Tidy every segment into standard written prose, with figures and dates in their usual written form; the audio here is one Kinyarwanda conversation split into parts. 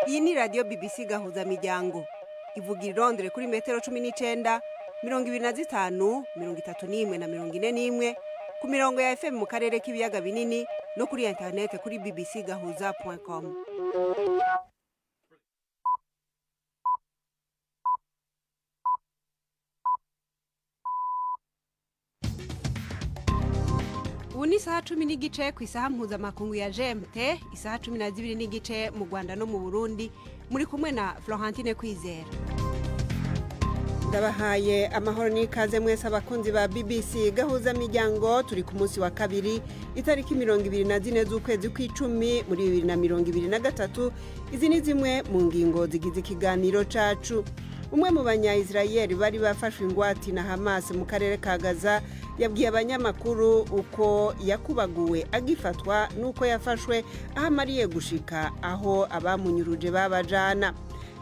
Iyi ni radio BBC gahuza miryango. Ivuga irondere kuri metero 19, 25, 31 na 41 ku mirongo ya FM mu karere k'ibiyaga binini no kuri internet kuri bbcgahuza.com. Ubu ni isaha 10 n'igice ku isaha mpuzamakungu ya GMT, isaha 12 n'igice mu Rwanda no mu Burundi, muri kumwe na Florentine Kwizera. Ndabahaye amahoro n'ikaze mwese abakunzi ba BBC gahuza miryango. Turi ku munsi wa kabiri itariki 24 z'ukwezi kw'icumi muri 2023. Izi ni zimwe mu ngingo zigize ikiganiro cacu. Umwe mu banya-Israel bari bafashwe ingwati na Hamas mu karere ka Gaza yabwiye abanyamakuru uko yakubaguwe agifatwa nuko yafashwe ahamariye gushika aho abamunyuruje babajana.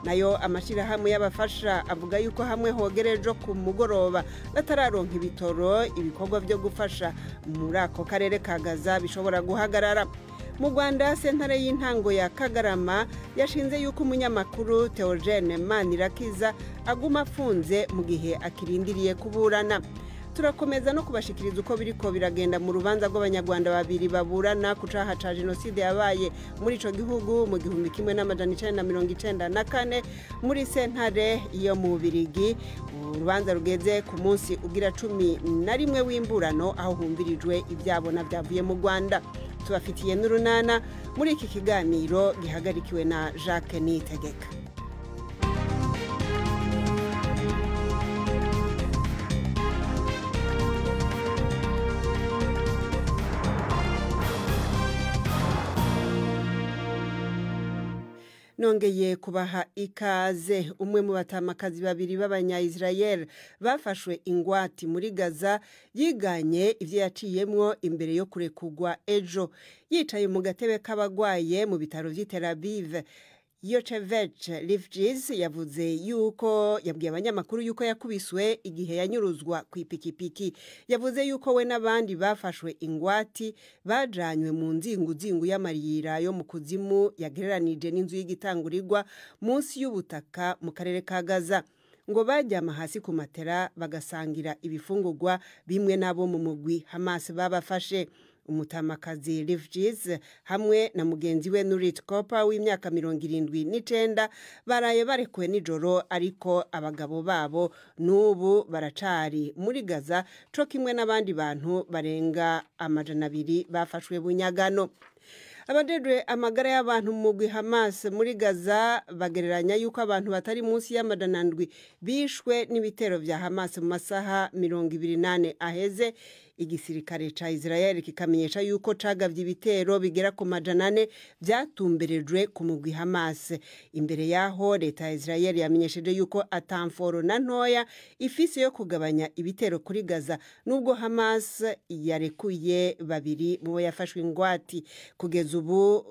Nayo amashirahamwe y'abafasha avuga yuko hamwe hogerejo ku mugoroba batararonka ibitoro, ibikorwa byo gufasha muri ako karere ka Gaza bishobora guhagarara. Mu Rwanda sentare y'intango ya Kagarama yashinze yuko umunyamakuru Theogene Manirakiza aguma afunze mu gihe akirindiriye kuburana. Turakomeza no kubashikiriza uko biriko biragenda mu rubanza rw'abanyarwanda babiri baburana ku caha ca jenoside yabaye muri ico gihugu mu 1994 muri sentare iyo mu Bubiligi. Urubanza rugeze ku munsi ugira 11 w'imburano aho humbirijwe ibyabona byavuye mu Rwanda. Tubafitiye n'urunana muri iki kiganiro gihagarikiwe na Jacques Nitegeka. Nongeye kubaha ikaze. Umwe mu batamakazi babiri b'abanya-Israel bafashwe ingwati muri Gaza yiganye ivyo yaciyemwo imbere yo kurekugwa ejo. Yicaye mu gatebe k'abagwaye mu bitaro vy'i Tel Aviv, Yochevech Lifjis yavuze yuko yabwiye abanyamakuru yuko yakubiswe igihe yanyuruzwa ku ipikipiki. Yavuze yuko we n'abandi bafashwe ingwati bajanywe mu nzingu y'amarira yo mu kuzimu yagereranije n'inzu y'igitangurirwa munsi y'ubutaka mu karere ka Gaza. Ngo bajyama hasi ku matera bagasangira ibifungurwa bimwe nabo mu mugwi Hamas babafashe. Umutamakazi Lifjis hamwe na mugenzi we Nurit Kopa w'imyaka 79 baraye barekuwe nijoro, ariko abagabo babo n'ubu baracari muri Gaza co kimwe n'abandi bantu barenga 200 bafashwe bunyagano. Abadedwe amagara y'abantu mu mugwi Hamas muri Gaza bagereranya yuko abantu batari munsi y'amadanandwi bishwe n'ibitero vya Hamas mu masaha 28 aheze. Igisirikare ca Israel kikamenyesha yuko cagavye ibitero bigera ku 400 vyatumberejwe ku mugwi Hamas. Imbere yaho leta ya Israel yamenyesheje yuko atamforo na ntoya ifise yo kugabanya ibitero kuri Gaza, nubwo Hamas yarekuye babiri mu bo yafashwe ingwati. Kugeza ubu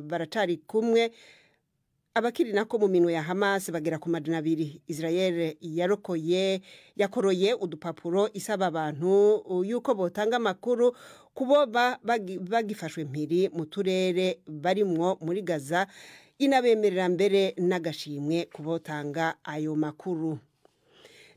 baracari kumwe. Abakiri nako mu minwe ya Hamas bagera ku 200. Israel yakoroye udupapuro isaba abantu yuko botanga amakuru kuboba bagifashwe mpiri mu turere barimwo muri Gaza, inabemerera mbere n'agashimwe kubotanga ayo makuru.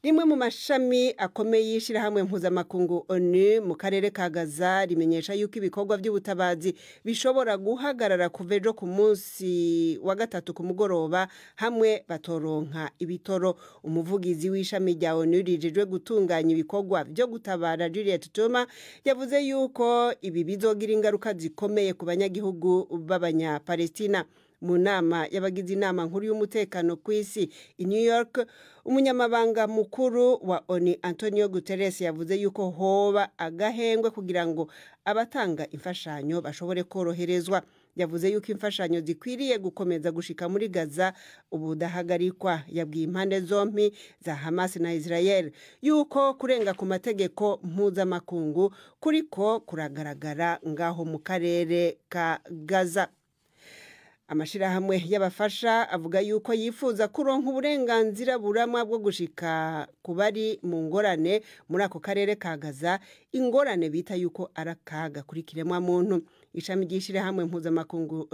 Rimwe mu mashami akomeye y'ishirahamwe mpuzamakungu ONU mu karere ka Gaza rimenyesha yuko ibikorwa by'ubutabazi bishobora guhagarara kuva ejo ku munsi wa gatatu ku mugoroba hamwe batoronka ibitoro. Umuvugizi w'ishami rya ONU rijejwe gutunganya ibikorwa byo gutabara Juliet Toma yavuze yuko ibi bizogira ingaruka zikomeye ku banyagihugu b'abanya-Palestina. Mu nama y'abagize inama nkuru y'umutekano ku isi i New York, umunyamabanga mukuru wa ONU Antonio Guterres yavuze yuko hoba agahengwe kugira ngo abatanga imfashanyo bashobore koroherezwa. Yavuze yuko imfashanyo zikwiriye gukomeza gushika muri Gaza ubudahagarikwa. Yabwiye impande zompi za Hamas na Israel yuko kurenga ku mategeko mpuzamakungu kuriko kuragaragara ngaho mu karere ka Gaza. Amashirahamwe y'abafasha avuga yuko yifuza kuronka uburenganzira buramwa bwo gushika kubari mu ngorane muri ako karere ka Gaza, ingorane bita yuko arakaga kuri kiremwa muntu. ishami ry'ishirahamwe mpuzamakungu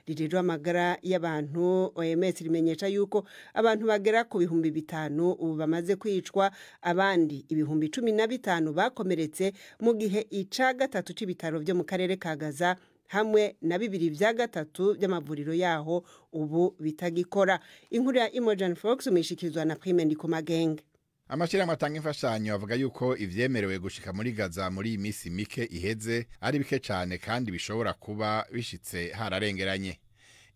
rijejwe amagara y'abantu OMS rimenyesha yuko abantu bagera ku bihumbi 5 ubu bamaze kwicwa, abandi ibihumbi 15 bakomeretse mu gihe ica gatatu c'ibitaro byo mu karere ka Gaza hamwe na 2/3 by'amavuriro yaho ubu bitagikora. Inkuru ya Imogen Fox umishikizwa na Prime Ndikumagenge. Amashirahamwe atanga imfashanyo avuga yuko ivyemerewe gushika muri Gaza muri imisi mike iheze ari bike cyane kandi bishobora kuba bishitse hararengeranye.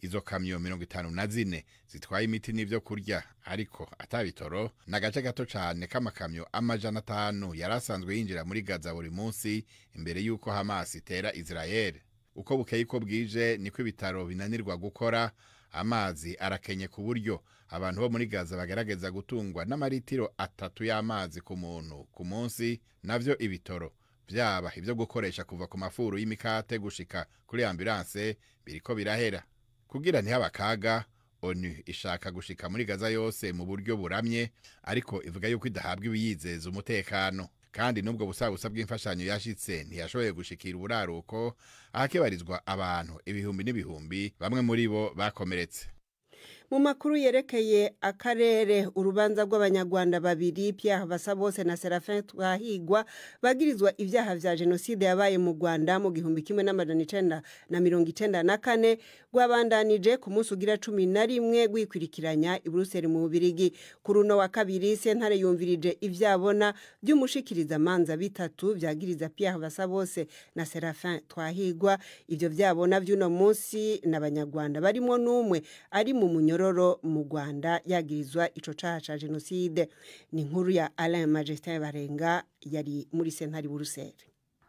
Izo kamyo 54 zitwaye imiti n'ivyo kurya ariko atabitoro nagace gato cyane k'amakamyo 500 yarasanzwe yinjira muri Gaza buri munsi imbere yuko Hamas itera Israel. Uko bukeye ko bwije niko ibitaro binanirwa gukora, amazi arakenye ku buryo abantu bo muri Gaza bagerageza gutungwa n'amaritiro 3 y'amazi ku muntu ku munsi, navyo ibitoro byaba ivyo gukoresha kuva ku mafuru y'imikate gushika kuri ambulance biriko birahera. Kugira ntihaba ONU ishaka gushika muri Gaza yose mu buryo buramye, ariko ivuga yuko idahabwa ibiyizeza umutekano. Kandi nubwo busabusa bw'imfashanyo yashitse ntiyashoboye gushikira uburaruko ahakebarizwa abantu ibihumbi n'ibihumbi, bamwe muri bo bakomeretse. Mu makuru yerekeye akarere, urubanza rw'abanyarwanda babiri Pierre Basabose na Serafin Twahigwa bagirizwa ivyaha vya genocide yabaye mu Rwanda mu 1994 rwabandanije ku munsi ugira 11 gwikwirikiranya i Brussels mu Bubirigi. Kuri uno wa kabiri sentare yumvirije ivyabona by'umushikiriza manza bitatu vyagiriza Pierre Basabose na Serafin Twahigwa. Ivyo vyabona vy'uno munsi n'abanyarwanda barimo n'umwe ari mu munyororo mu Rwanda yagirizwa ico caha ca genocide. Ni inkuru ya Alain Majestin Barenga yari muri sentare Brussels.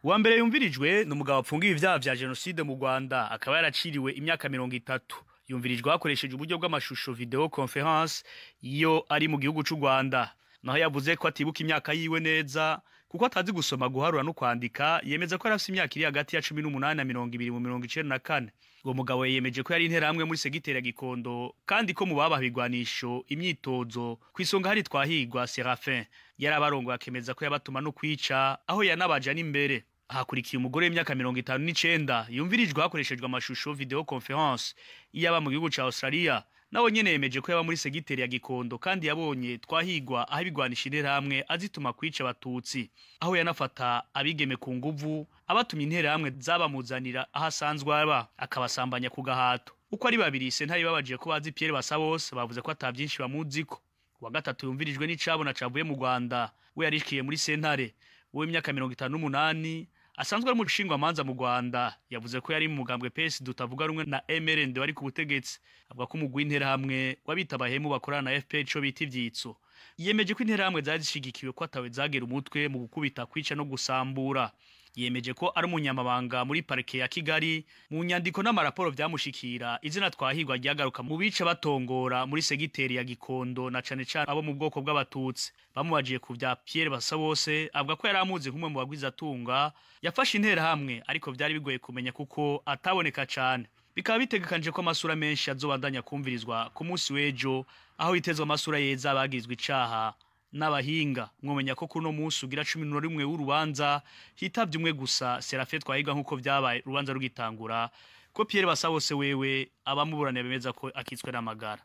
Wa mbere yumvirijwe n'umugabo apfungiye ivyaha vya genocide mu Rwanda akaba yaraciriwe imyaka 30. Yumvirijwe hakoresheje uburyo bw'amashusho video conference iyo ari mu gihugu c'u Rwanda. Naho yavuze ko atibuka imyaka yiwe neza kuko atazi gusoma, guharura no kwandika. Yemeza ko arafise imyaka iri hagati ya 18 na 20 Uwo mugabo yemeje ko yari interahamwe muri segiteri ya Gikondo kandi ko mu babahigwanisho imyitozo kwisonga hari Twahigwa Serafin yarabarongo akemeza ko yabatuma no kwica aho yanabaja n'imbere. Hakurikiye umugore w'imyaka 59 yumvirijwe hakoreshejwe amashusho video conference iyaba mu gihugu ca Australia. Nawe nyene yemeje ko yaba muri segiteri ya Gikondo kandi yabonye Twahigwa aho ibigwanisha interahamwe azituma kwica abatutsi, aho yanafata abigeme ku nguvu abatumye interahamwe zabamuzanira ahasanzwe aba akabasambanya ku gahato. Uko ari babiri sentare babaje ko bazi Pierre Basabose bavuze ko atavyinshi bamuziko. Wa gatatu yumvirijwe n'icabona cavuye mu Rwanda we yarishikiye muri sentare w'imyaka 58 asanzwe ari mu rushingwa manza mu Rwanda. Yavuze ko yari mu mugambwe PS dutavuga rumwe na MRND wari ku butegetsi, avuga ko umugwi interahamwe wabitabahemu bakorana na FPR cyo biti ivyitso. Yemeje ko interahamwe zazishigikiwe ko atawe zagera umutwe mu gukubita, kwica no gusambura. Yemeje ko ari umunyamabanga muri parike ya Kigali. Mu nyandiko n'amaraporo vyamushikira izina Twahigwa ryagaruka mu bice batongora muri segiteri ya Gikondo na cane cane abo mu bwoko bw'abatutsi. Bamubajiye ku vya Pierre Basabose avuga ko yaramuze kumwe mu bagwizatunga yafashe interahamwe, ariko vyari bigoye kumenya kuko ataboneka cane. Bikaba bitegekanje ko amasura menshi azobandanya kumvirizwa ku munsi w'ejo, aho hitezwe amasura yeza bagizwe icaha n'abahinga. Mwomenya ko kuno munsi ugira 11 w'urubanza hitavye umwe gusa Serafin Twahigwa nkuko vyabaye urubanza rugitangura, ko Pierre Basabose wewe abamuburana bemeza ko akitswe n'amagara.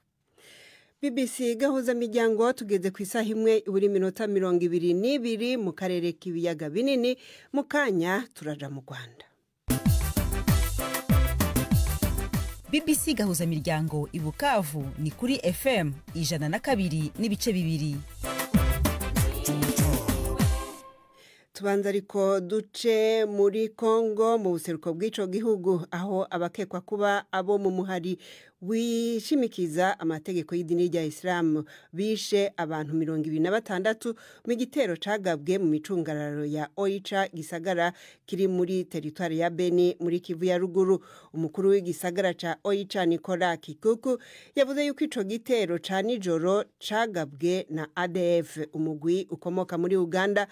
BBC gahuza miryango tugeze ku isaha imwe buri minota 22 mu karere k'ibiyaga binini. Mu kanya turaja mu Rwanda. BBC gahuza miryango i Bukavu ni kuri FM 102.2. Tubanza ariko duce muri Kongo mu buseruko bw'ico gihugu, aho abakekwa kuba abo mu muhari wishimikiza amategeko y'idini rya Islam bishe abantu 26 mu gitero cagabwe mu micungararo ya Oicha, gisagara kiri muri teritwari ya Beni muri Kivu ya ruguru. Umukuru w'igisagara ca Oicha Nicolas Kikuku yavuze yuko ico gitero ca nijoro cagabwe na ADF, umugwi ukomoka muri Uganda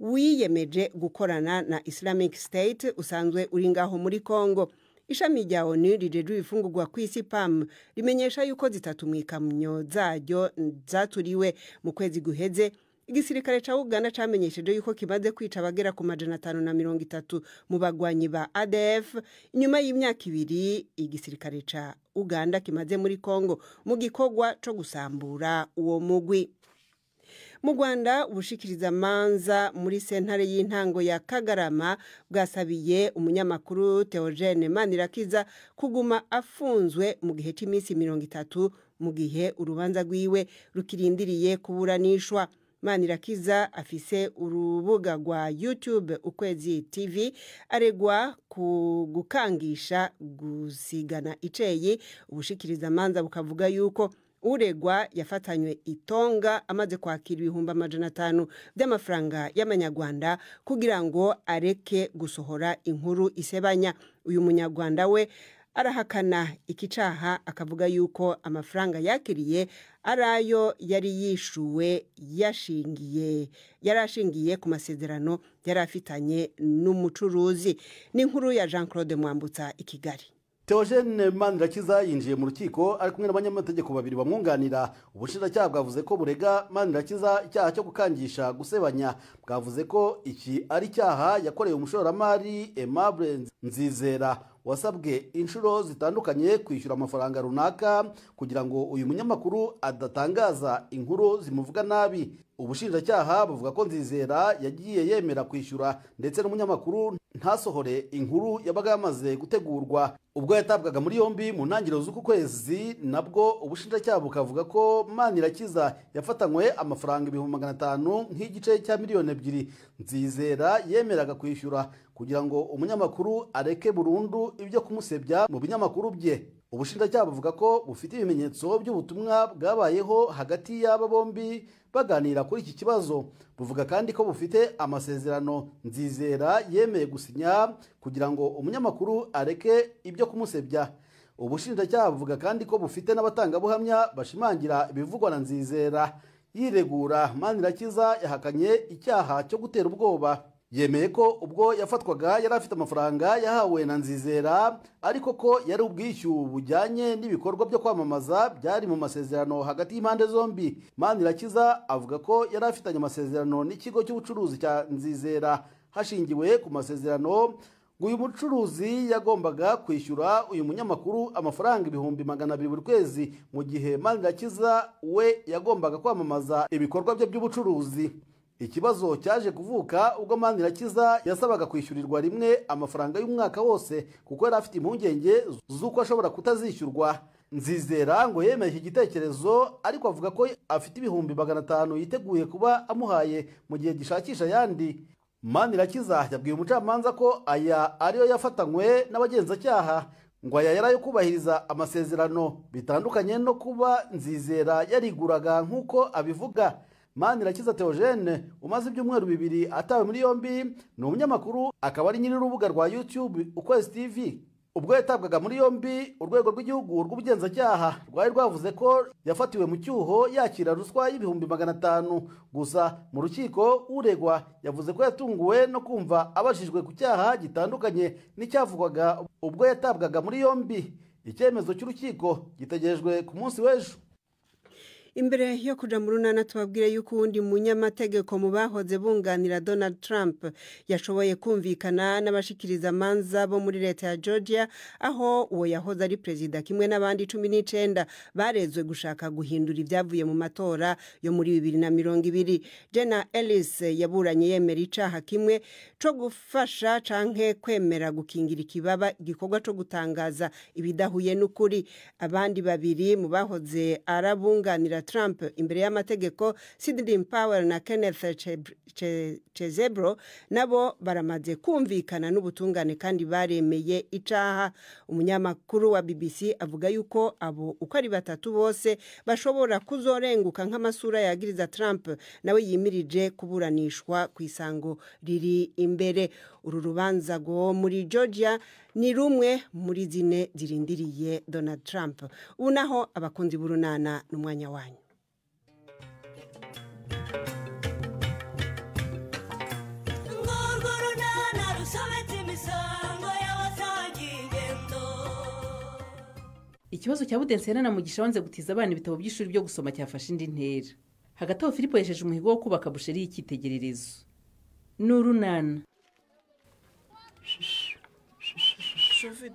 wiyemeje gukorana na Islamic State usanzwe uri ngaho muri Kongo. Ishami rya ONU rijejwe ifungurwa kw'isi PAM rimenyesha yuko zitatu mwikamyo zaryo zaturiwe mu kwezi guheze igisirikare ca Uganda camenyesheje yuko kimaze kwica abagera ku 530 mu bagwanyi ba ADF inyuma y'imyaka 2 igisirikare ca Uganda kimaze muri Kongo mu gikorwa co gusambura uwo mugwi. Mu Rwanda ubushikiriza manza muri sentare y'intango ya Kagarama bwasabiye umunyamakuru Theogene Manirakiza kuguma afunzwe mu gihe cy'iminsi 30 mu gihe urubanza rwiwe rukirindiriye kuburanishwa. Manirakiza afise urubuga rwa YouTube Ukwezi TV aregwa gukangisha gusigana iceyi. Ubushikiriza manza bukavuga yuko uregwa yafatanywe itonga amaze kwakira 500,000 by'amafaranga y'amanyarwanda kugira ngo areke gusohora inkuru isebanya. Uyu munyarwanda we arahakana ikicaha akavuga yuko amafaranga yakiriye arayo yari yishuwe yarashingiye ku masezerano yarafitanye n'umucuruzi. Ni inkuru ya Jean Claude Mwambutsa i Kigali. Theogene Manirakiza yinjiye mu rukiko ari kumwe n'abanyamategeko babiri bamwunganira. Ubushinjacyaha bwavuze ko burega Manirakiza icyaha cyo gukangisha gusebanya. Bwavuze ko iki ari icyaha yakoreye umushoramari Aimable Nzizera wasabwe inshuro zitandukanye kwishyura amafaranga runaka kugira ngo uyu munyamakuru adatangaza inkuru zimuvuga nabi. Ubushinjacyaha buvuga ko Nzizera yagiye yemera kwishyura ndetse n'umunyamakuru ntasohore inkuru yabaga yamaze gutegurwa. Ubwo yatabwaga muri yombi mu ntangiriro z'uku kwezi nabwo ubushinjacyaha bukavuga ko Manirakiza yafatanywe amafaranga 500,000 nk'igice cya miliyoni 2 Nzizera yemeraga kwishyura kugira ngo umunyamakuru areke burundu ibyo kumusebya mu binyamakuru bye. Ubushinjacyaha buvuga ko bufite ibimenyetso by'ubutumwa bwabayeho hagati y'aba bombi baganira kuri iki kibazo. Buvuga kandi ko bufite amasezerano Nzizera yemeye gusinya kugira ngo umunyamakuru areke ibyo kumusebya. Ubushinjacyaha buvuga kandi ko bufite n'abatangabuhamya bashimangira ibivugwa na Nzizera. Yiregura, Manirakiza yahakanye icyaha cyo gutera ubwoba. Yemeye ko ubwo yafatwaga yari afite amafaranga yahawe na Nzizera ariko ko yari ubwishyu bujyanye n'ibikorwa byo kwamamaza byari mu masezerano hagati y'impande zombi. Manirakiza avuga ko yari afitanye amasezerano n'ikigo cy'ubucuruzi cya Nzizera hashingiwe ku masezerano ngo uyu mucuruzi yagombaga kwishyura uyu munyamakuru amafaranga 200,000 buri kwezi mu gihe Manirakiza we yagombaga kwamamaza ibikorwa bye by'ubucuruzi. Ikibazo cyaje kuvuka ubwo Manirakiza yasabaga kwishyurirwa rimwe amafaranga y'umwaka wose kuko yari afite impungenge z'uko ashobora kutazishyurwa. Nzizera ngo yemeye iki gitekerezo ariko avuga ko afite 500,000 yiteguye kuba amuhaye mu gihe gishakisha yandi. Manirakiza yabwiye umucamanza ko aya ariyo yafatanywe n'abagenzacyaha ngo aya yari ayo kubahiriza amasezerano bitandukanye no kuba Nzizera yariguraga nk'uko abivuga. Manirakiza Theogene umaze ibyumweru 2 atawe muri yombi ni umunyamakuru akaba ari nyiri urubuga rwa YouTube Ukwezi TV. Ubwo yatabwaga muri yombi urwego rw'igihugu rw'ubugenzacyaha rwari rwavuze ko yafatiwe mu cyuho yakira ruswa y'500,000 gusa mu rukiko uregwa yavuze ko yatunguwe no kumva abajijwe ku cyaha gitandukanye n'icyavugwaga ubwo yatabwaga muri yombi. Icyemezo cy'urukiko gitegerejwe ku munsi w'ejo. Imbere yo kuja mu runana tubabwire yuko uwundi munyamategeko mu bahoze bunganira Donald Trump yashoboye kumvikana n'abashikiriza manza bo muri leta ya Georgia aho uwo yahoze ari perezida kimwe n'abandi 19 barezwe gushaka guhindura ibyavuye mu matora yo muri 2020. Jenna Ellis yaburanye yemera icaha kimwe co gufasha canke kwemera gukingira ikibaba igikorwa co gutangaza ibidahuye n'ukuri. Abandi babiri mu bahoze arabunganira Trump imbere y'amategeko Sidney Powell na Kenneth Chesebro nabo baramaze kumvikana n'ubutungane kandi baremeye icaha. Umunyamakuru wa BBC avuga yuko abo uko ari batatu bose bashobora kuzorenguka nk'amasura yagiriza Trump nawe yimirije kuburanishwa ku isango riri imbere. Uru rubanza go muri Georgia ni rumwe muri zine zirindiriye Donald Trump. Ubu naho abakunzi b'urunana n'umwanya wanyu. Ikibazo cya Budensena na Mugisha wanze gutiza abana ibitabo by'ishuri byo gusoma cyafashe indi ntera. hagati aho Filipo yesheje umuhigo wo kubaka busheri y'icyitegererezo n'urunana. Jovi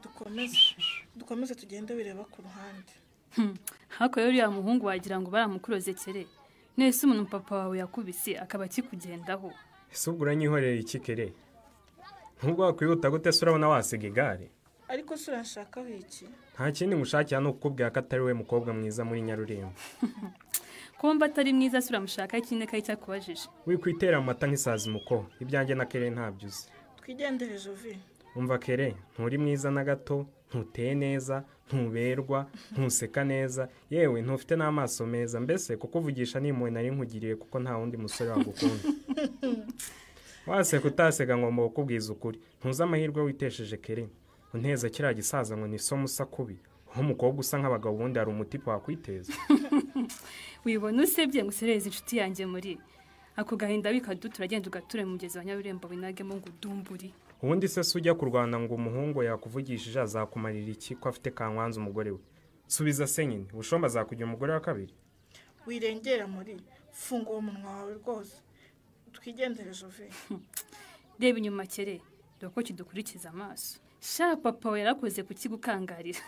dukomeze tugende bireba ku ruhande. Hako rero uriya muhungu wagira ngo baramukuroze kere. Nese umuntu papa wawe yakubise akaba kikugendaho. Ese ubwo uranyihorera iki kere? Ntubwo wakwihuta gute se urabona wasiga igare? Ariko se urashakaho iki? Nta kindi ngushakira no kukubwira ko atari we mukobwa mwiza muri Nyarurembo. Kumba atari mwiza se uramushaka ikindi kayi cyakubajije. Wikwitera amata nk'isazi muko, ibyanjye na kere ntabyuze. Twigendere Jovi. Umva kere, nturi mwiza na gato, ntuteye neza, ntuberwa, ntuseka neza, yewe ntufite n'amaso meza, mbese kukuvugisha n'impuhwe nari nkugiriye kuko nta wundi musore wagukunda. Waseka utaseka ngo mukubwiza ukuri, ntuzi amahirwe witesheje kere. Unteza kiriya gisaza ngo ni somo usa kubi, aho umukobwa usa nk'abagabo ubundi hari umutipe wakwiteza. Wibona usebye ngo usereze inshuti yanjye muri ako gahinda bikadu turagenda ugature mu mugezi wa Nyarurembo binagemo ngo udumburi. Ubundi se ujya kurwana ngo umuhungu yakuvugishije azakumarira iki ko afite kankwanza umugore we? Subiza se nyine, ubushomba azakugira umugore wa kabiri. Wirengera muri funga uwo munwa wawe rwose. Twigendere Jovi. Reba inyuma kere, doko kidukurikiza amaso. Sha papa we yarakoze kukigukangarira.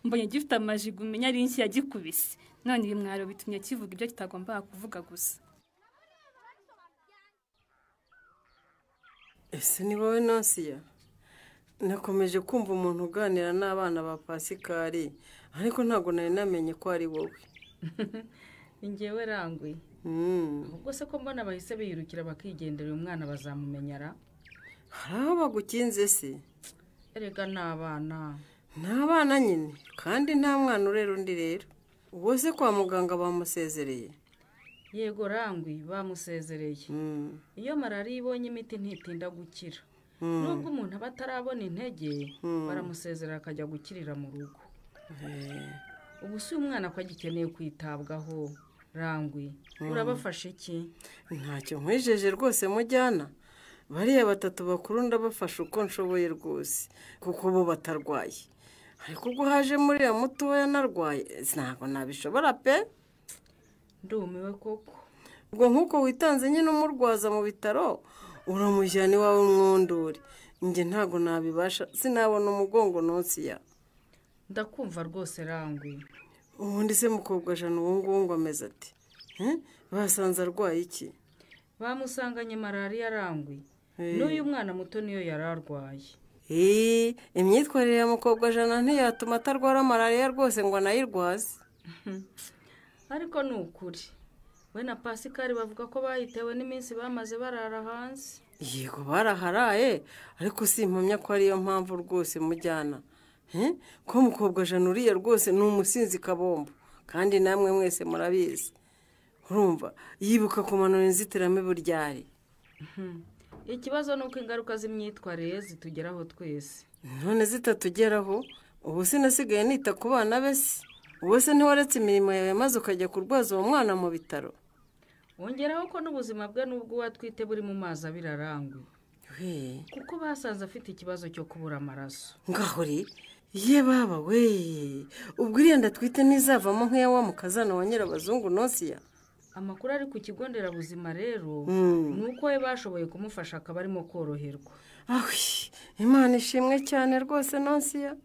Mbonye gifite amajigo umenya ari inshyi yagikubise. None ibi mwaro bitumye kivuga ibyo kitagomba kuvuga gusa. Ese ni wowe Nonsiya? Nakomeje kumva umuntu uganira n'abana ba Pasikari, ariko ntago nari namenye ko ari wowe. Njyewe Rangwi. Ubwo se ko mbona bahise biyirukira bakigendera uyu mwana bazamumenyara? Hari aho bagukinze se? Erega n'abana. N'abana nyine, kandi nta mwana urera undi rero. Ubwo se kwa muganga bamusezereye? Yego Rangwi bamusezereye. Iyo malariya ibonye imiti ntitinda gukira. Nubwo umuntu aba atarabona intege, baramusezerera akajya gukirira mu rugo. Ubu si umwana ko agikeneye kwitabwaho. Rangwi, urabafashe iki? Ntacyo nkwijeje rwose mujyana. Bariya batatu bakuru ndabafasha uko nshoboye rwose, kuko bo batarwaye. Ariko ubwo haje muri ya mutoya narwaye, ntabwo nabishobora pe. Ndumiwe koko. Ubwo nkuko witanze nyine umurwaza mu bitaro, uramujyana iwawe umwondore. Njye ntabwo nabibasha, sinabona umugongo Nonsiya. Ndakumva rwose Rangwi. Ubundi se mukobwa jana uwo nguwo ngo ameze ati? Basanze arwaye iki? Bamusanganye malariya Rangwi. N'uyu mwana muto niyo yararwaye. Imyitwarire ya mukobwa jana ntiyatuma atarwara malariya rwose ngo anayirwaze. Ariko ni ukuri. We na Pasikari bavuga ko bayitewe n'iminsi bamaze barara hanze. Yego baraharaye, ariko simpamya ko ariyo mpamvu rwose mujyana. Ko mukobwa jana uriya rwose ni umusinzi kabombo, kandi namwe mwese murabizi. Urumva yibuka kumanura inzitiramibu ryari. Ikibazo nuko ingaruka z'imyitwarire zitugeraho twese. None zitatugeraho, ubu sinasigaye nita ku bana bese. Ubu se ntiwaretse imirimo yawe maze ukajya kurwaza uwo mwana mu bitaro. Wongeraho ko n'ubuzima bwe n'ubwo watwite buri mu mazi abira Rangwi. Kuko basanze afite ikibazo cyo kubura amaraso. Ngaho ri ye baba we, ubwo iriya ndatwite nizavamo nk'iya wa mukazana wa Nyirabazungu Nonsiya. Amakuru ari ku kigo nderabuzima rero nuko we bashoboye kumufasha akaba arimo koroherwa. Imana ishimwe cyane rwose Nonsiya.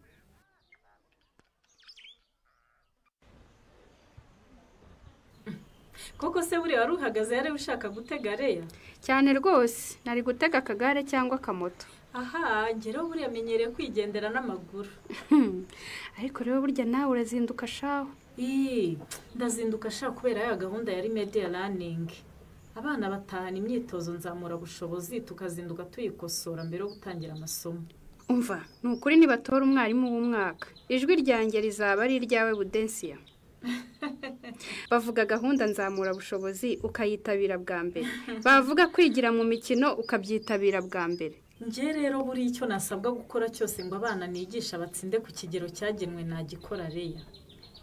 Koko se buri wari uhagaze yari ushaka gutega Reya? Cyane rwose nari gutega akagare cyangwa akamoto. Aha, ngero buri yamenyereye kwigendera n'amaguru. Ariko rero burya nawe urazinduka shaho. Ndazinduka shaho kubera ya gahunda yari media learning. Abana batahana imyitozo nzamura bushobozi tukazinduka tuyikosora mbere yo gutangira amasomo. Umva, nukuri nibatora umwarimu w'umwaka. Ijwi ryanjye rizaba ari iryawe Budensiya. Bavuga gahunda nzamura bushobozi ukayitabira bwa mbere. Bavuga kwigira mu mikino ukabyitabira bwa mbere. Nje rero buri icyo nasabwa gukora cyose ngo abana nigisha batsinde ku kigero cyagenwe nagikora Reya.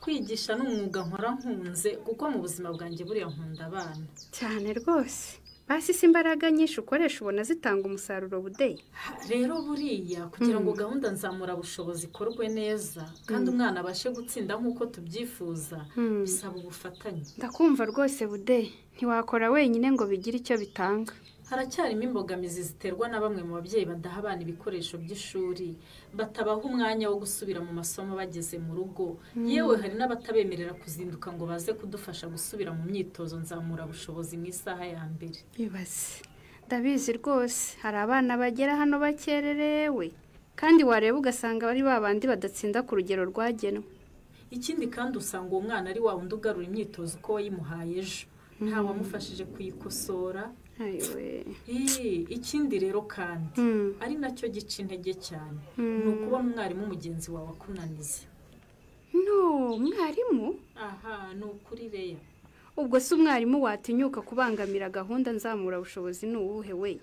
Kwigisha n'umwuga nkora nkunze kuko mu buzima bwanjye buri nkunda abana. Cyane rwose. basi si imbaraga nyinshi ukoresha ubona zitanga umusaruro budeyi. Rero buriya kugira ngo gahunda nzamura bushobozi ikorwe neza kandi umwana abashe gutsinda nk'uko tubyifuza bisaba ubufatanye. Ndakumva rwose budeyi, ntiwakora wenyine ngo bigire icyo bitanga. Haracyarimo imbogamizi ziterwa na bamwe mu babyeyi badaha abana ibikoresho by'ishuri, batabaha umwanya wo gusubira mu masomo bageze mu rugo, yewe hari n'abatabemerera kuzinduka ngo baze kudufasha gusubira mu myitozo nzamura bushobozi mu isaha ya mbere. Bibaze, ndabizi rwose hari abana bagera hano bakererewe kandi wareba ugasanga bari babandi badatsinda ku rugero rwagenwe. Ikindi kandi usanga uwo mwana ari wa wundi ugarura imyitozo uko wayimuhaye ejo, nta wamufashije kuyikosora. Ikindi rero kandi ari nacyo gica intege cyane ni ukubona umwarimu mugenzi wawe akunaniza. No, mwarimu? Aha, ni ukuri Leya. Ubwo se umwarimu watinyuka kubangamira gahunda nzamura bushobozi ni uwuhe we?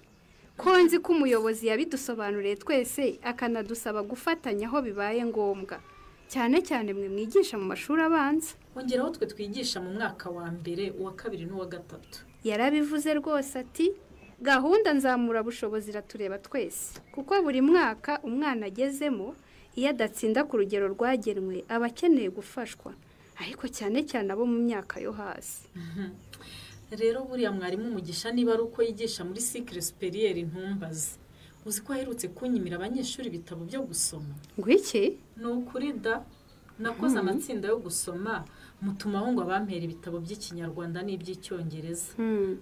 Ko nzi ko umuyobozi yabidusobanuriye twese akanadusaba gufatanya aho bibaye ngombwa, cyane cyane mwe mwigisha mu mashuri abanza. Ongeraho twe twigisha mu mwaka wa mbere, uwa kabiri n'uwa gatatu. Yarabivuze rwose ati gahunda nzamura bushobozi iratureba twese kuko buri mwaka umwana agezemo iyo adatsinda ku rugero rwagenwe aba akeneye gufashwa, ariko cyane cyane abo mu myaka yo hasi. Rero buriya mwarimu umugisha niba ari uko yigisha muri cycle supérieure ntumbaze. Uzi ko aherutse kunyimira abanyeshuri ibitabo byo gusoma? Ngo iki? Ni ukuri da, nakoze amatsinda yo gusoma mutumaho ngo abampera ibitabo by'ikinyarwanda n'iby'icyongereza.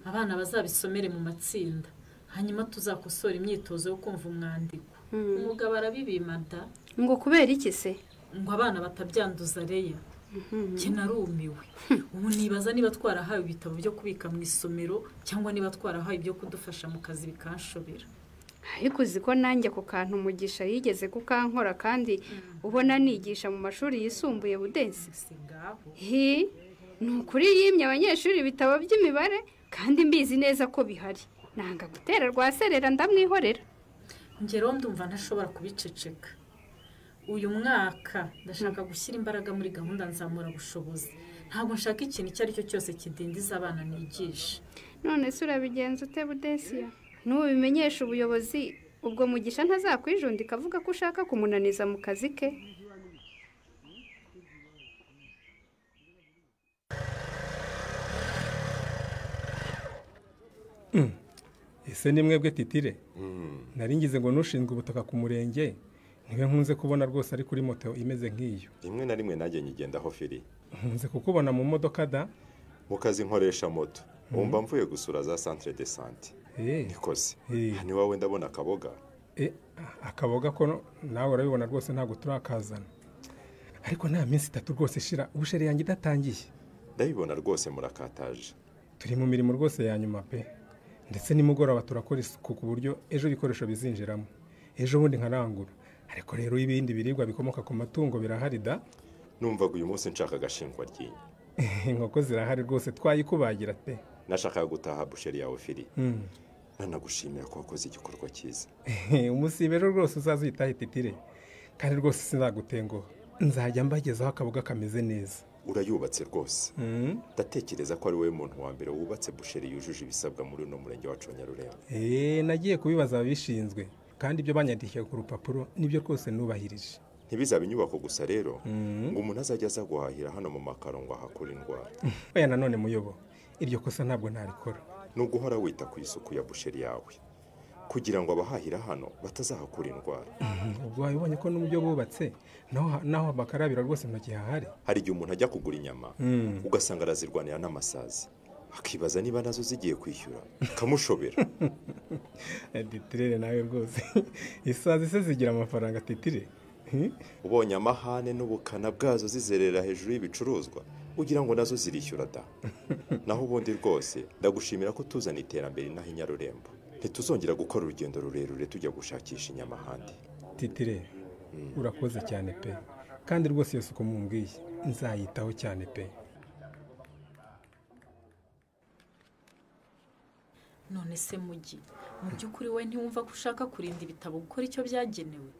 Abana bazabisomere mu matsinda, hanyuma tuzakosora imyitozo yo kumva umwandiko. Umugabo arabibimada. Ngo kubera iki se? Ngo abana batabyanduza Leya. Njye narumiwe. Ubu nibaza niba twarahawe ibitabo byo kubika mu isomero cyangwa niba twarahawe ibyo kudufasha mu kazi bikanshobera. Ariko uzi ko nanjye ku kantu umugisha yigeze kukankora kandi ubona nigisha mu mashuri yisumbuye budensi. Ni ukuri yimye abanyeshuri ibitabo by'imibare kandi mbizi neza ko bihari. Nanga gutera rwaserera ndamwihorera. Ngero ndumva ntashobora kubiceceka. Uyu mwaka ndashaka gushyira imbaraga muri gahunda nzamura bushobozi. Ntabwo nshaka ikintu icyo ari cyo cyose kidindiza abana nigisha. None se urabigenza ute Budesiya? Nubimenyesha ubuyobozi ubwo mugisha ntazakwijundika avuga ko ushaka kumunaniza mu kazi ke. Ese ni mwebwe Titire? Nari ngize ngo nushinzwe ubutaka ku murenge niwe nkunze kubona rwose ari kuri moto imeze nk'iyo. Rimwe na rimwe najye nyigendaho firi. Nkunze kukubona mu modoka da? Mu kazi nkoresha moto. Umva mvuye gusura za centre de santé. Nikoze. Hani wawe ndabona akaboga. Akaboga ko nawe urabibona rwose ntabwo turakazana. Ariko nta minsi 3 rwose shira ubusheri yanjye idatangiye. Ndabibona rwose murakataje. Turi mu mirimo rwose ya nyuma pe. Ndetse nimugoroba turakora isuku ku buryo ejo ibikoresho bizinjiramo. Ejo bundi nkarangura. Ariko rero ibindi biribwa bikomoka ku matungo birahari da. Numvaga uyu munsi nshaka gashingwa ryinyo. Inkoko zirahari rwose twayikubagira pe. Nashakaga gutaha busheri yawe firi. Nanagushimira ko wakoze igikorwa cyiza. Umusibe rero rwose uzazuyitahe Titire. Kandi rwose sinagutengo. Nzajya mbagezaho akaboga kameze neza. Urayubatse rwose. Ndatekereza ko ari wowe muntu wa mbere wubatse busheri yujuje ibisabwa muri no murenge wacu wa Nyarurembo. Nagiye kubibaza ababishinzwe kandi ibyo banyandikiye ku rupapuro nibyo rwose nubahirije. Ntibizabe inyubako gusa rero ngo umuntu azajya aza guhahira hano mu makaro ngo ahakura indwara. Oya nanone muyobo iryo kosa ntabwo ntarikora. Nuguhora wita ku isuku ya busheri yawe kugira ngo abahahira hano batazahakura indwara. Ubwo wabonye ko n'uburyo bubatse naho bakarabira rwose ntoki hahari. Hari igihe umuntu ajya kugura inyama ugasanga arazirwanira n'amasazi akibaza niba nazo zigiye kwishyura kamushobera. Titire nawe rwose isazi se zigira amafaranga Titire. Ubonye amahane n'ubukana bwazo zizerera hejuru y'ibicuruzwa ugira ngo nazo zirishyura da. Naho ubundi rwose ndagushimira ko tuzana iterambere naho Nyarurembo. Ntituzongera gukora urugendo rurerure tujya gushakisha inyama handi. Titire urakoze cyane pe kandi rwose yose uko mumbwiye nzayitaho cyane pe. None se mugi mu by'ukuri we ntiwumva ko ushaka kurinda ibitabo gukora icyo byagenewe?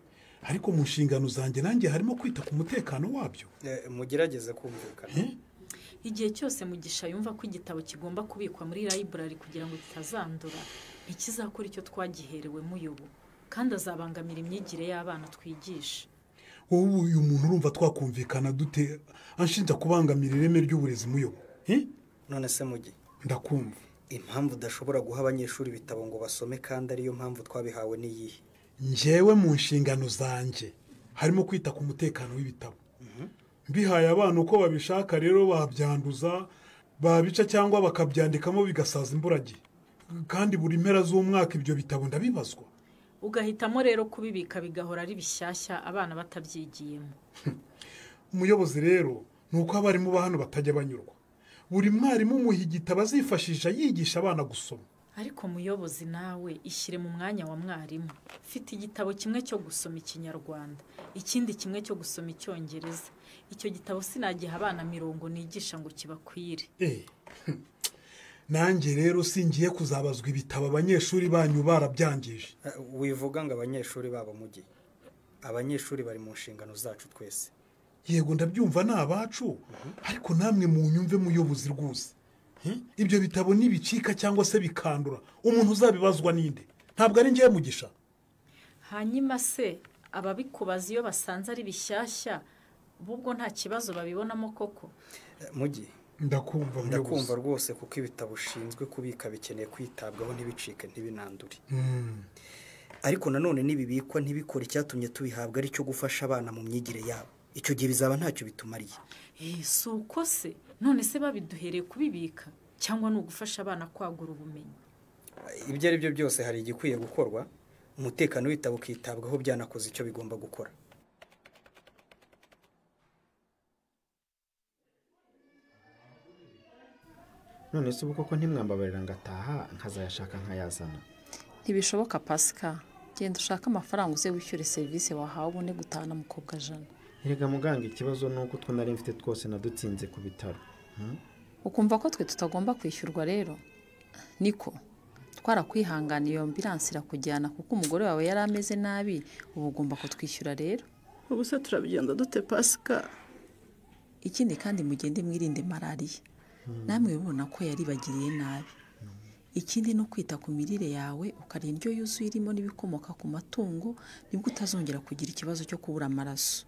Ariko mu nshingano zanjye nanjye harimo kwita ku mutekano wabyo. Mugerageze kumvikana. igihe cyose Mugisha yumva ko igitabo kigomba kubikwa muri library kugira ngo kitazandura ntikizakora icyo twagiherewe muyobo kandi azabangamira imyigire y'abana twigisha. wowe uyu muntu urumva twakumvikana dute anshinja kubangamira ireme ry'uburezi muyobo? none se Mugi, ndakumva. impamvu udashobora guha abanyeshuri ibitabo ngo basome kandi ariyo mpamvu twabihawe n'iyihe? njyewe mu nshingano zanjye harimo kwita ku mutekano w'ibitabo. mbihaye abana uko babishaka rero babyanduza babica cyangwa bakabyandikamo bigasaza imburagihe kandi buri mpera z'umwaka ibyo bitabo ndabibazwa. Ugahitamo rero kubibika bigahora ari bishyashya abana batabyigiyemo. umuyobozi rero ni uko abarimu ba hano batajya banyurwa. buri mwarimu umuha igitabo azifashisha yigisha abana gusoma. Ariko muyobozi nawe ishyire mu mwanya wa mwarimu. Fite igitabo kimwe cyo gusoma Ikinyarwanda, ikindi kimwe cyo gusoma Icyongereza. Icyo gitabo sinagiha abana mirongo nigisha ngo kibakwire. nanjye rero singiye kuzabazwa ibitabo abanyeshuri banyu barabyangije. wivuga ngo abanyeshuri babo Mugi, abanyeshuri bari mu nshingano zacu twese. yego ndabyumva ni abacu ariko namwe mu nyumve muyobozi rwose. ibyo bitabo nibicika cyangwa se bikandura umuntu uzabibazwa ninde? ntabwo ari njye Mugisha. Hanyuma se ababikubaza iyo basanze ari bishyashya bubwo nta kibazo babibonamo koko? Mugi, ndakumva rwose kuko ibitabo ushinzwe kubika bikeneye kwitabwaho ntibicike ntibinandure. ariko nanone nibibikwa ntibikore icyatumye tubihabwa ari cyo gufasha abana mu myigire yabo, icyo gihe bizaba ntacyo bitumariye. Si uko se none se babiduhereye kubibika cyangwa ni ugufasha abana kwagura ubumenyi? ibyo ari byo byose hari igikwiye gukorwa, umutekano w'ibitabo ukitabwaho byanakoze icyo bigomba gukora. none se ubu koko ntimwambabarira ngataha nkazayashaka nkayazana? ntibishoboka Pasika, genda ushaka amafaranga uze wishyure serivisi wahawe ubone gutahana mukobwa Jana. erega muganga ikibazo ni uko nari mfite twose nadutsinze ku bitaro. ukumva ko twe tutagomba kwishyurwa rero? niko twarakwihanganiye iyo ambilansi irakujyana kuko umugore wawe yari ameze nabi, ubu ugomba kutwishyura rero. ubu se turabigenda dute Pasika? ikindi kandi mugende mwirinde malariya, namwe ubona ko yaribagiriye nabi. ikindi no kwita ku mirire yawe ukarya indyo yuzuye irimo n'ibikomoka ku matungo, nibwo utazongera kugira ikibazo cyo kubura amaraso.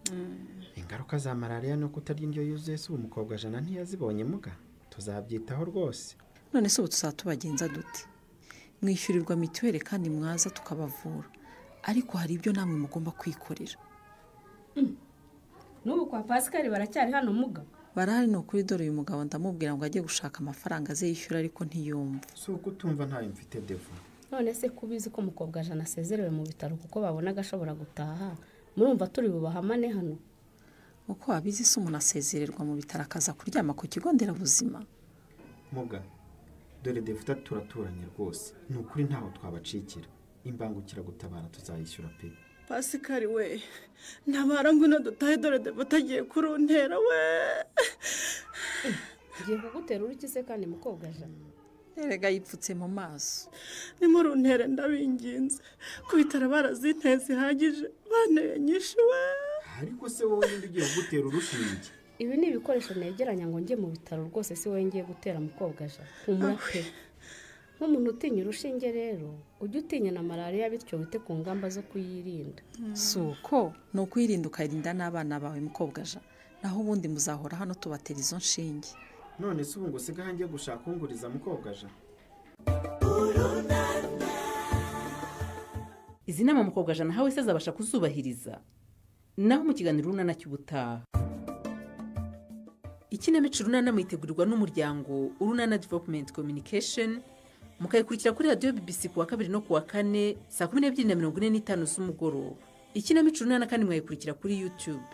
ingaruka za malariya no kutarya indyo yuzuye si umukobwa Jana ntiyazibonye muga? tuzabyitaho rwose. none se ubu tuzatubagenza dute? mwishyurirwa mituweli kandi mwaza tukabavura, ariko hari ibyo namwe mugomba kwikorera. n'ubu kwa Pascal baracyari hano muga? barahari, ni ukuri. dore uyu mugabo ndamubwira ngo ajye gushaka amafaranga aze yishyura ariko ntiyumva. si uko utumva ntayo mfite devu. none se kubizi ko mukobwa Jana asezerewe mu bitaro kuko babonaga ashobora gutaha, murumva turi bubahamane hano? uko wabizi se umuntu asezererwa mu bitaro akaza kuryama ku kigo nderabuzima? muga dore devu turaturanye rwose, ni ukuri ntaho twabacikira. imbangukira gutabara tuzayishyura pe. Pascal we ntabara ngwino dutahe dore Devu atagiye kuruntera we. ngiye kugutera uruki se kandi mukobwa Jana? erega yipfutse mu maso. nimuruntere ndabinginze, ku bitaro barazinteye zihagije banteye nyinshi we. ariko se wowe ninde ugiye gutera urushinge? ibi ni ibikoresho negeranya ngo njye mu bitaro rwose, si wowe ngiye gutera mukobwa Jana. humura pe. nk'umuntu utinya urushinge rero ujye utinya na malariya, bityo wite ku ngamba zo kuyirinda. si uko ni ukwirinda ukayirinda n'abana bawe mukobwa Jana, naho ubundi muzahora hano tubatera izo nshinge. none se ubu ngo usigaye njye gushaka unguriza mukobwa Jana? izi nama mukobwa Jana hawe se azabasha kuzubahiriza? naho mu kiganiro urunana cy'ubutaha. ikinamico urunana mwitegurirwa n'umuryango Urunana Development Communication, mukayikurikira kuri radiyo BBC kuwa 2 no kuwa 4 saa 12:45 z'umugoroba. ikinamico urunana kandi mwayikurikira kuri YouTube.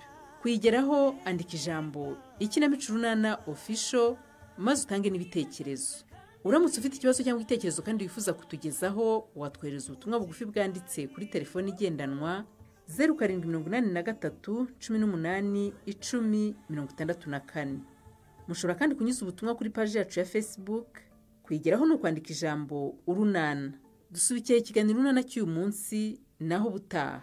kuyigeraho andika ijambo ikinamico urunana official maze utange n'ibitekerezo. uramutse ufite ikibazo cyangwa igitekerezo kandi wifuza kutugezaho, watwohereza ubutumwa bugufi bwanditse kuri telefone igendanwa 0783 18 10 64. mushobora kandi kunyuza ubutumwa kuri paji yacu ya Facebook. kuyigeraho no kwandika ijambo urunana. dusubikiye ikiganiro urunana cy'uyu munsi, naho butaha.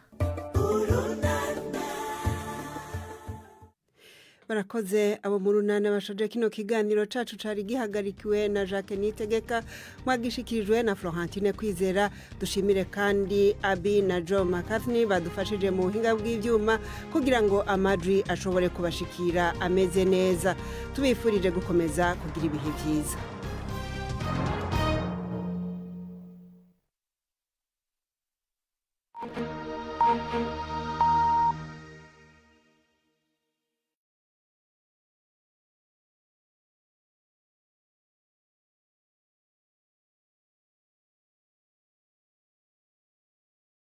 barakoze abo mu runana bashoje kino kiganiro cacu cari gihagarikiwe na Jacques Nitegeka mwagishikirijwe na Florentine Kwizera. Dushimire kandi Abi na Joe McCartney badufashije mu buhinga bw'ivyuma kugira ngo amajwi ashobore kubashikira ameze neza. Tubifurije gukomeza kugira ibihe vyiza. Thank you.